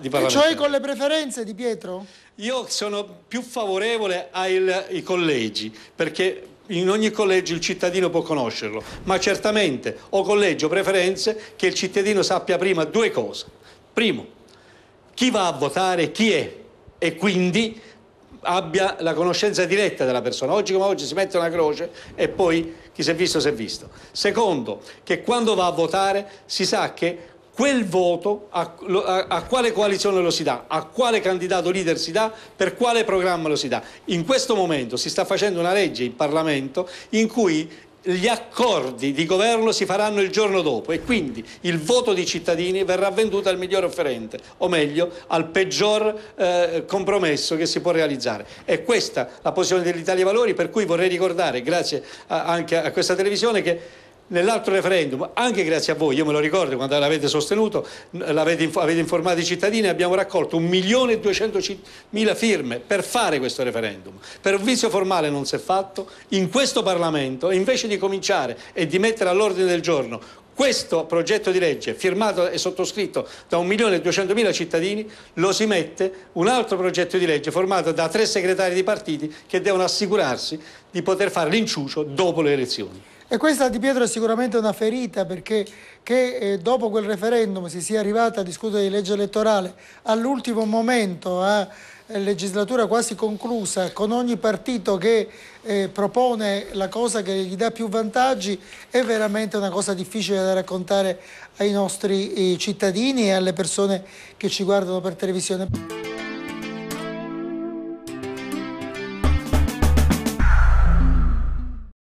di E parlamentari. cioè con le preferenze, Di Pietro? Io sono più favorevole ai collegi, perché in ogni collegio il cittadino può conoscerlo, ma certamente o collegi o preferenze che il cittadino sappia prima due cose. Primo, chi va a votare, chi è, e quindi abbia la conoscenza diretta della persona. Oggi come oggi si mette una croce e poi chi si è visto si è visto. Secondo, che quando va a votare si sa che quel voto a quale coalizione lo si dà, a quale candidato leader si dà, per quale programma lo si dà. In questo momento si sta facendo una legge in Parlamento in cui gli accordi di governo si faranno il giorno dopo e quindi il voto dei cittadini verrà venduto al miglior offerente, o meglio al peggior compromesso che si può realizzare. È questa la posizione dell'Italia dei Valori, per cui vorrei ricordare, grazie anche a questa televisione, che nell'altro referendum, anche grazie a voi, io me lo ricordo quando l'avete sostenuto, avete informato i cittadini, abbiamo raccolto 1.200.000 firme per fare questo referendum. Per un vizio formale non si è fatto. In questo Parlamento, invece di cominciare e di mettere all'ordine del giorno questo progetto di legge firmato e sottoscritto da 1.200.000 cittadini, lo si mette un altro progetto di legge formato da 3 segretari di partiti che devono assicurarsi di poter fare l'inciucio dopo le elezioni. E questa, Di Pietro, è sicuramente una ferita, perché dopo quel referendum si sia arrivata a discutere di legge elettorale all'ultimo momento, a legislatura quasi conclusa, con ogni partito che propone la cosa che gli dà più vantaggi, è veramente una cosa difficile da raccontare ai nostri cittadini e alle persone che ci guardano per televisione.